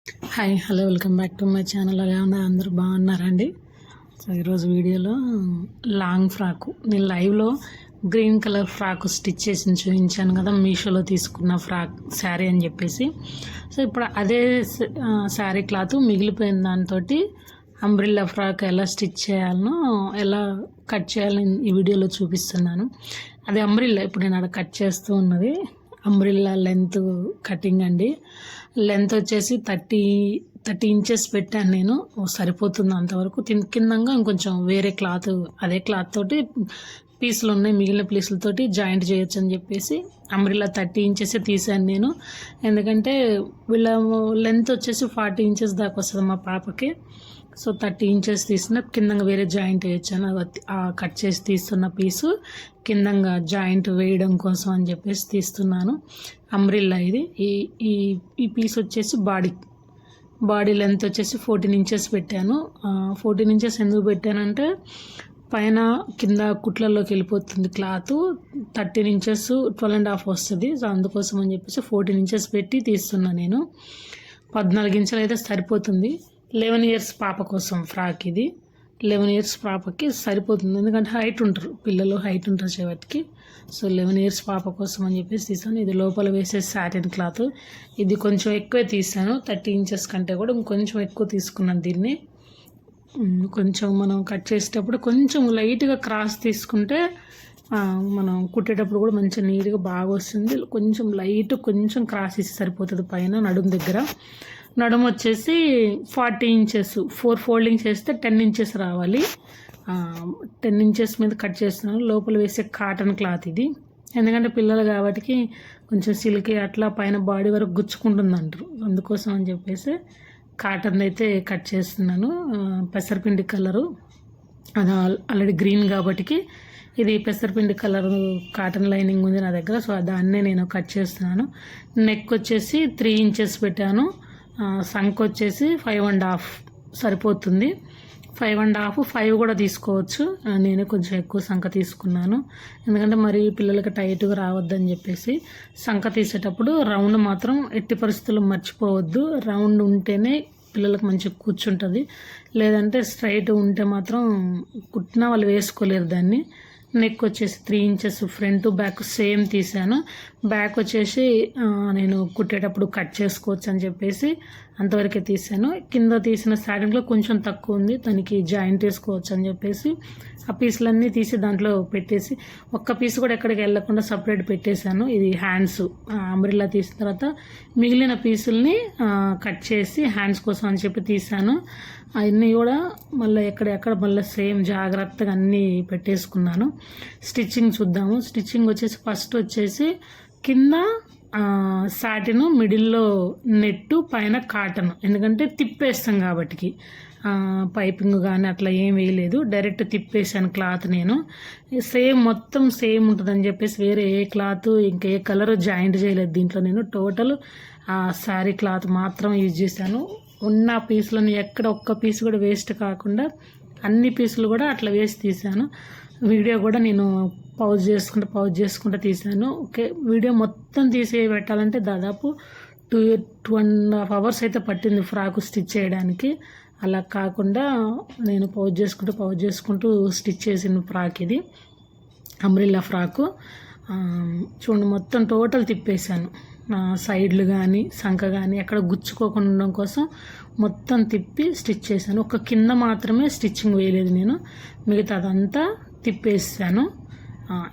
Hi hello welcome back to my channel. ఎలా ఉన్నారు? అందరూ బాగున్నారండి. సో ఈరోజు వీడియోలో లాంగ్ ఫ్రాకు, నేను లైవ్లో గ్రీన్ కలర్ ఫ్రాక్ స్టిచ్ చేసి చూపించాను కదా, మీషోలో తీసుకున్న ఫ్రాక్ శారీ అని చెప్పేసి. సో ఇప్పుడు అదే శారీ క్లాత్ మిగిలిపోయిన దాంతో అంబ్రిల్లా ఫ్రాక్ ఎలా స్టిచ్ చేయాలనో, ఎలా కట్ చేయాలని ఈ వీడియోలో చూపిస్తున్నాను. అదే అంబ్రిల్లా ఇప్పుడు నేను అక్కడ కట్ చేస్తూ ఉన్నది అంబ్రిల్లా లెంత్ కటింగ్ అండి. లెంత్ వచ్చేసి 30 ఇంచెస్ పెట్టాను నేను. సరిపోతుంది అంతవరకు. కిందంగా ఇంకొంచెం వేరే క్లాత్, అదే క్లాత్ తోటి పీసులు ఉన్నాయి, మిగిలిన పీసులతోటి జాయింట్ చేయొచ్చు అని చెప్పేసి అంబ్రిల్లా 30 ఇంచెస్ తీసాను నేను. ఎందుకంటే వీళ్ళ లెంత్ వచ్చేసి 40 ఇంచెస్ దాకా వస్తుంది మా పాపకి. సో 30 ఇంచెస్ తీసిన కిందంగా వేరే జాయింట్ వేయచ్చాను. ఆ కట్ చేసి తీస్తున్న పీసు కిందంగా జాయింట్ వేయడం కోసం అని చెప్పేసి తీస్తున్నాను. అంబ్రిల్లా ఇది. ఈ పీస్ వచ్చేసి బాడీ లెంత్ వచ్చేసి 14 ఇంచెస్ పెట్టాను. 14 ఇంచెస్ ఎందుకు పెట్టానంటే పైన కింద కుట్లలోకి వెళ్ళిపోతుంది క్లాత్. 13 ఇంచెస్ 12.5 వస్తుంది. సో అందుకోసం అని చెప్పేసి 14 ఇంచెస్ పెట్టి తీస్తున్నా నేను. 14 ఇంచెలు అయితే సరిపోతుంది. 11 ఇయర్స్ పాప కోసం ఫ్రాక్ ఇది. 11 ఇయర్స్ పాపకి సరిపోతుంది, ఎందుకంటే హైట్ ఉంటారు పిల్లలు, హైట్ ఉంటారు చివరికి. సో 11 ఇయర్స్ పాప కోసం అని చెప్పేసి తీసాను. ఇది లోపల వేసే సాటిన్ క్లాత్. ఇది కొంచెం ఎక్కువే తీసాను, 30 ఇంచెస్ కంటే కూడా ఇంకొంచెం ఎక్కువ తీసుకున్నాను దీన్ని. కొంచెం మనం కట్ చేసేటప్పుడు కొంచెం లైట్గా క్రాస్ తీసుకుంటే మనం కుట్టేటప్పుడు కూడా మంచిగా నీట్గా బాగా వస్తుంది. కొంచెం కొంచెం క్రాస్ ఇస్తే సరిపోతుంది పైన నడుము దగ్గర. నడుము వచ్చేసి 40 ఇంచెస్ 4 ఫోల్డింగ్స్ వేస్తే 10 ఇంచెస్ రావాలి. 10 ఇంచెస్ మీద కట్ చేస్తున్నాను. లోపల వేసే కాటన్ క్లాత్ ఇది. ఎందుకంటే పిల్లలు కాబట్టి కొంచెం సిల్కీ అట్లా పైన బాడీ వరకు గుచ్చుకుంటుంది అంటారు, అందుకోసం అని చెప్పేసి కాటన్ అయితే కట్ చేస్తున్నాను. పెసరపిండి కలరు, అది ఆల్రెడీ గ్రీన్ కాబట్టి ఇది పెసరపిండి కలర్ కాటన్ లైనింగ్ ఉంది నా దగ్గర. సో దాన్నే నేను కట్ చేస్తున్నాను. నెక్ వచ్చేసి 3 ఇంచెస్ పెట్టాను. సంక్ వచ్చేసి 5.5 సరిపోతుంది. 5.5, 5 కూడా తీసుకోవచ్చు. నేనే కొంచెం ఎక్కువ సంక తీసుకున్నాను, ఎందుకంటే మరి పిల్లలకి టైట్గా రావద్దని చెప్పేసి. సంక తీసేటప్పుడు రౌండ్ మాత్రం ఎట్టి పరిస్థితుల్లో మర్చిపోవద్దు. రౌండ్ ఉంటేనే పిల్లలకు మంచిగా కూర్చుంటుంది, లేదంటే స్ట్రైట్ ఉంటే మాత్రం కుట్టినా వాళ్ళు వేసుకోలేరు దాన్ని. నెక్ వచ్చేసి 3 ఇంచెస్ ఫ్రంట్ బ్యాక్ సేమ్ తీసాను. బ్యాక్ వచ్చేసి నేను కుట్టేటప్పుడు కట్ చేసుకోవచ్చు అని చెప్పేసి అంతవరకే తీసాను. కింద తీసిన స్టార్టింగ్లో కొంచెం తక్కువ ఉంది, దానికి జాయింట్ వేసుకోవచ్చు అని చెప్పేసి ఆ పీసులన్నీ తీసి దాంట్లో పెట్టేసి ఒక్క పీస్ కూడా ఎక్కడికి వెళ్ళకుండా సపరేట్ పెట్టేశాను. ఇది హ్యాండ్స్ అంబ్రిల్లా తీసిన తర్వాత మిగిలిన పీసుల్ని కట్ చేసి హ్యాండ్స్ కోసం అని చెప్పి తీసాను. అవన్నీ కూడా మళ్ళీ ఎక్కడెక్కడ మళ్ళీ సేమ్ జాగ్రత్తగా అన్నీ పెట్టేసుకున్నాను. స్టిచ్చింగ్ చూద్దాము. స్టిచ్చింగ్ వచ్చేసి ఫస్ట్ వచ్చేసి కింద సాటిన్, మిడిల్లో నెట్టు, పైన కాటన్. ఎందుకంటే తిప్పేస్తాం కాబట్టి పైపింగ్ కానీ అట్లా ఏం వేయలేదు, డైరెక్ట్ తిప్పేసాను క్లాత్. నేను సేమ్ మొత్తం సేమ్ ఉంటుందని చెప్పేసి వేరే ఏ క్లాత్ ఇంకా ఏ కలర్ జాయింట్ చేయలేదు దీంట్లో. నేను టోటల్ శారీ క్లాత్ మాత్రం యూజ్ చేశాను. ఉన్న పీసులను ఎక్కడ ఒక్క పీస్ కూడా వేస్ట్ కాకుండా అన్ని పీసులు కూడా అట్లా వేసి తీసాను. వీడియో కూడా నేను పౌజ్ చేసుకుంటూ తీసాను. ఓకే, వీడియో మొత్తం తీసి పెట్టాలంటే దాదాపు 2.5 అవర్స్ అయితే పట్టింది ఫ్రాక్ స్టిచ్ చేయడానికి. అలా కాకుండా నేను పౌజ్ చేసుకుంటూ స్టిచ్ చేసిన ఫ్రాక్ ఇది, అంబ్రిల్లా ఫ్రాకు. చూడండి మొత్తం టోటల్ తిప్పేశాను. సైడ్లు కానీ సంక కానీ ఎక్కడ గుచ్చుకోకుండా ఉండడం కోసం మొత్తం తిప్పి స్టిచ్ చేశాను. ఒక కింద మాత్రమే స్టిచ్చింగ్ వేయలేదు నేను, మిగతా అదంతా తిప్పేసాను.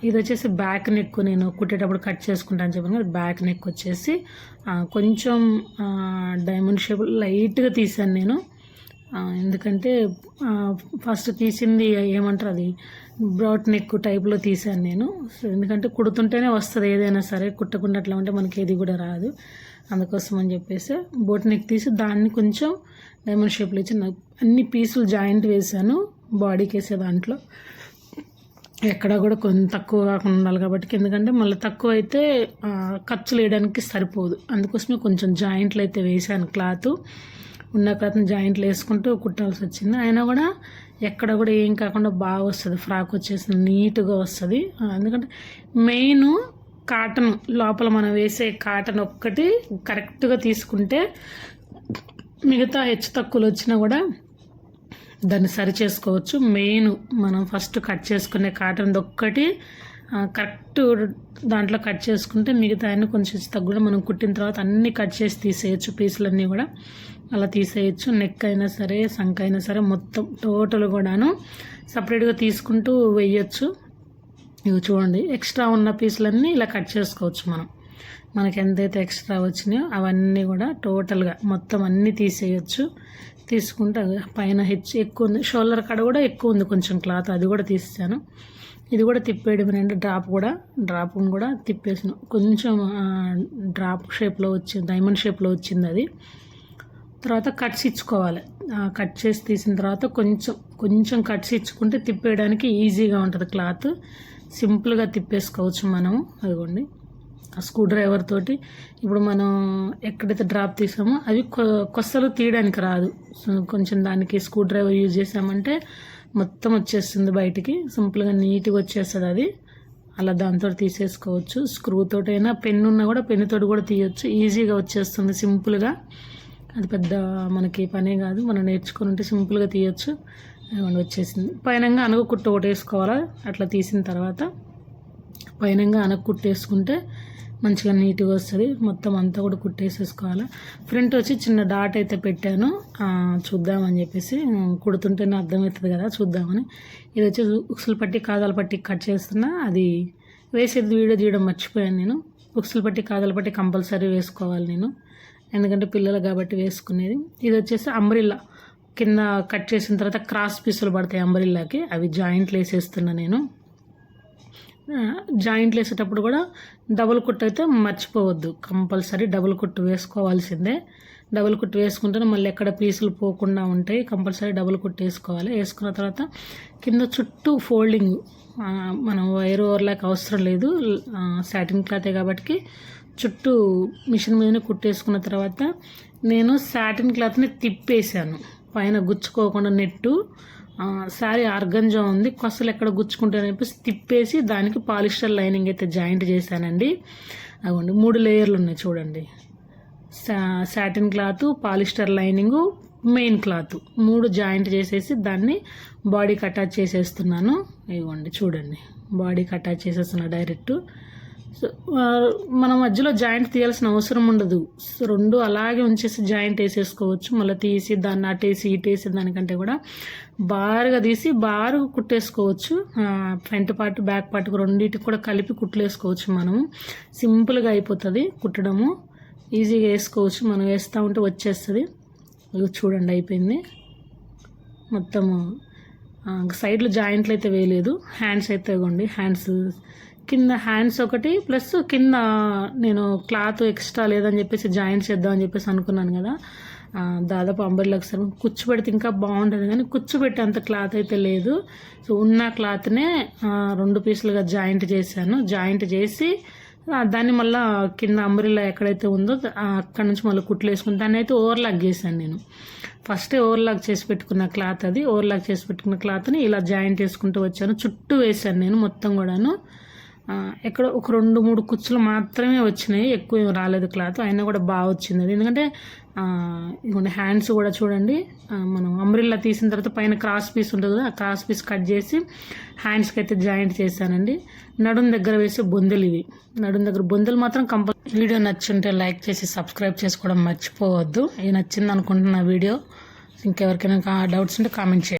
ఇది వచ్చేసి బ్యాక్ నెక్. నేను కుట్టేటప్పుడు కట్ చేసుకుంటాను చెప్పాను కదా, బ్యాక్ నెక్ వచ్చేసి కొంచెం డైమండ్ షేప్ లైట్గా తీసాను నేను. ఎందుకంటే ఫస్ట్ తీసింది ఏమంటారు, అది బ్రాడ్ నెక్ టైప్లో తీసాను నేను. సో ఎందుకంటే కుడుతుంటేనే వస్తుంది ఏదైనా సరే, కుట్టకుండా అట్లా ఉంటే మనకి ఏది కూడా రాదు. అందుకోసం అని చెప్పేసి బోట్ నెక్ తీసి దాన్ని కొంచెం డైమండ్ షేప్లో ఇచ్చి అన్ని పీసులు జాయింట్ వేసాను బాడీకి వేసే దాంట్లో. ఎక్కడ కూడా కొంచెం తక్కువ కాకుండా ఉండాలి కాబట్టి, ఎందుకంటే మళ్ళీ తక్కువ అయితే ఖర్చులు వేయడానికి సరిపోదు. అందుకోసమే కొంచెం జాయింట్లు అయితే వేసాను. క్లాత్ ఉన్న క్లాత్ని జాయింట్లు వేసుకుంటూ కుట్టాల్సి వచ్చింది. అయినా కూడా ఎక్కడ కూడా ఏం కాకుండా బాగా వస్తుంది ఫ్రాక్, వచ్చేసి నీట్గా వస్తుంది. ఎందుకంటే మెయిన్ కాటన్, లోపల మనం వేసే కాటన్ ఒక్కటి కరెక్ట్గా తీసుకుంటే మిగతా హెచ్చు తక్కువలు వచ్చినా కూడా దాన్ని సరి చేసుకోవచ్చు. మెయిన్ మనం ఫస్ట్ కట్ చేసుకునే కాటన్ ఒక్కటి కరెక్ట్ దాంట్లో కట్ చేసుకుంటే మిగతా అన్నీ కొంచెం తగ్గుగా మనం కుట్టిన తర్వాత అన్నీ కట్ చేసి తీసేయచ్చు. పీసులన్నీ కూడా అలా తీసేయచ్చు. నెక్ అయినా సరే, సంక అయినా సరే, మొత్తం టోటల్ కూడాను సపరేట్గా తీసుకుంటూ వేయచ్చు. ఇవి చూడండి, ఎక్స్ట్రా ఉన్న పీసులన్నీ ఇలా కట్ చేసుకోవచ్చు. మనకి ఎంతైతే ఎక్స్ట్రా వచ్చినాయో అవన్నీ కూడా టోటల్గా మొత్తం అన్నీ తీసేయచ్చు. తీసుకుంటే పైన ఎక్కువ ఉంది, షోల్డర్ కాడ కూడా ఎక్కువ ఉంది కొంచెం క్లాత్, అది కూడా తీసాను. ఇది కూడా తిప్పేయడం అండి. డ్రాప్ కూడా తిప్పేసాను. కొంచెం డ్రాప్ షేప్లో వచ్చింది, డైమండ్ షేప్లో వచ్చింది అది. తర్వాత కట్స్ ఇచ్చుకోవాలి. కట్ చేసి తీసిన తర్వాత కొంచెం కట్స్ ఇచ్చుకుంటే తిప్పేయడానికి ఈజీగా ఉంటుంది. క్లాత్ సింపుల్గా తిప్పేసుకోవచ్చు మనము. అదిగోండి, ఆ స్క్రూ డ్రైవర్ తోటి ఇప్పుడు మనం ఎక్కడైతే డ్రాప్ తీసామో అవి కొసలు తీయడానికి రాదు. కొంచెం దానికి స్క్రూ డ్రైవర్ యూజ్ చేసామంటే మొత్తం వచ్చేస్తుంది బయటికి, సింపుల్గా నీట్గా వచ్చేస్తుంది అది. అలా దాంతో తీసేసుకోవచ్చు. స్క్రూ తోటైనా, పెన్ను ఉన్నా కూడా పెన్నుతోటి కూడా తీయచ్చు. ఈజీగా వచ్చేస్తుంది సింపుల్గా. అది పెద్ద మనకి పనే కాదు, మనం నేర్చుకుని ఉంటే సింపుల్గా తీయచ్చు. వచ్చేసింది. పైనంగా అనగ కుట్టు ఒకటి వేసుకోవాలి. అట్లా తీసిన తర్వాత పైనంగా అనగ కుట్టు వేసుకుంటే మంచిగా నీట్గా వస్తుంది. మొత్తం అంతా కూడా కుట్టేసేసుకోవాలి. ఫ్రంట్ వచ్చి చిన్న డాట్ అయితే పెట్టాను, చూద్దామని చెప్పేసి. కుడుతుంటేనే అర్థమవుతుంది కదా, చూద్దామని. ఇది వచ్చి ఉక్సులు పట్టి కాదాల పట్టి కట్ చేస్తున్నా. అది వేసేది వీడియో తీయడం మర్చిపోయాను నేను. ఉక్సులు పట్టి కాదాల పట్టి కంపల్సరీ వేసుకోవాలి నేను, ఎందుకంటే పిల్లలు కాబట్టి వేసుకునేది. ఇది వచ్చేసి అంబ్రిల్లా కింద కట్ చేసిన తర్వాత క్రాస్ పీసులు పడతాయి అంబ్రిల్లాకి, అవి జాయింట్లు వేసేస్తున్నా నేను. జాయింట్లు వేసేటప్పుడు కూడా డబుల్ కుట్టు అయితే మర్చిపోవద్దు, కంపల్సరీ డబుల్ కుట్టు వేసుకోవాల్సిందే. డబుల్ కుట్టు వేసుకుంటేనే మళ్ళీ ఎక్కడ పీసులు పోకుండా ఉంటాయి. కంపల్సరీ డబుల్ కుట్టు వేసుకోవాలి. వేసుకున్న తర్వాత కింద చుట్టూ ఫోల్డింగ్, మనం వైర్ ఓవర్లాక్ అవసరం లేదు, సాటిన్ క్లాతే కాబట్టి చుట్టూ మిషన్ మీదనే కుట్టేసుకున్న తర్వాత నేను సాటిన్ క్లాత్ని తిప్పేశాను, పైన గుచ్చుకోకుండా. నెట్టు శారీ ఆర్గంజా ఉంది, కొసలు ఎక్కడ గుచ్చుకుంటాయని చెప్పేసి తిప్పేసి దానికి పాలిస్టర్ లైనింగ్ అయితే జాయింట్ చేశానండి. అవ్వండి, 3 లేయర్లు ఉన్నాయి చూడండి. Satin cloth, polyester lining, main cloth 3 joint చేసేసి దాన్ని బాడీకి అటాచ్ చేసేస్తున్నాను. ఇవ్వండి చూడండి, బాడీకి అటాచ్ చేసేస్తున్నా డైరెక్ట్. మన మధ్యలో జాయింట్ తీయాల్సిన అవసరం ఉండదు. 2 అలాగే ఉంచేసి జాయింట్ వేసేసుకోవచ్చు. మళ్ళీ తీసి దాన్ని అటేసి ఇటేసి దానికంటే కూడా బారుగా తీసి బారుగా కుట్టేసుకోవచ్చు. ఫ్రంట్ పార్ట్ బ్యాక్ పార్ట్ రెండింటికి కూడా కలిపి కుట్లేసుకోవచ్చు. మనము సింపుల్గా అయిపోతుంది కుట్టడము, ఈజీగా వేసుకోవచ్చు. మనం వేస్తూ ఉంటే వచ్చేస్తుంది. చూడండి అయిపోయింది మొత్తము. సైడ్లు జాయింట్లు అయితే వేయలేదు. హ్యాండ్స్ అయితే ఇవ్వండి, హ్యాండ్స్ కింద హ్యాండ్స్ ఒకటి ప్లస్ కింద నేను క్లాత్ ఎక్స్ట్రా లేదని చెప్పేసి జాయింట్స్ చేద్దామని చెప్పేసి అనుకున్నాను కదా. దాదాపు అంబర్లకు సార్ కుచ్చు పెడితే ఇంకా బాగుంటుంది, కానీ కుచ్చు పెట్టే అంత క్లాత్ అయితే లేదు. సో ఉన్న క్లాత్నే 2 పీసులుగా జాయింట్ చేశాను. జాయింట్ చేసి దాన్ని మళ్ళీ కింద అంబ్రిల్లా ఎక్కడైతే ఉందో అక్కడ నుంచి మళ్ళీ కుట్లు వేసుకుని దాన్ని అయితే ఓవర్లాక్ చేశాను నేను. ఫస్టే ఓవర్లాక్ చేసి పెట్టుకున్న క్లాత్, అది ఓవర్లాక్ చేసి పెట్టుకున్న క్లాత్ని ఇలా జాయింట్ వేసుకుంటూ వచ్చాను. చుట్టూ వేసాను నేను మొత్తం కూడాను. ఎక్కడ ఒక 2-3 కుచ్చులు మాత్రమే వచ్చినాయి, ఎక్కువ ఏం రాలేదు క్లాత్. అయినా కూడా బాగా వచ్చింది అది. ఎందుకంటే ఇదిగోండి హ్యాండ్స్ కూడా చూడండి, మనం అంబ్రిల్లా తీసిన తర్వాత పైన క్రాస్ పీస్ ఉంటుంది కదా, ఆ క్రాస్ పీస్ కట్ చేసి హ్యాండ్స్కి అయితే జాయింట్ చేశానండి. నడుం దగ్గర వేసే బొందెలు ఇవి. నడుం దగ్గర బొందెలు మాత్రం కంపల్సరీ. వీడియో నచ్చుంటే లైక్ చేసి సబ్స్క్రైబ్ చేసుకోవడం మర్చిపోవద్దు. ఇది నచ్చింది అనుకుంటున్న వీడియో. ఇంకెవరికైనా డౌట్స్ ఉంటే కామెంట్ చేయండి.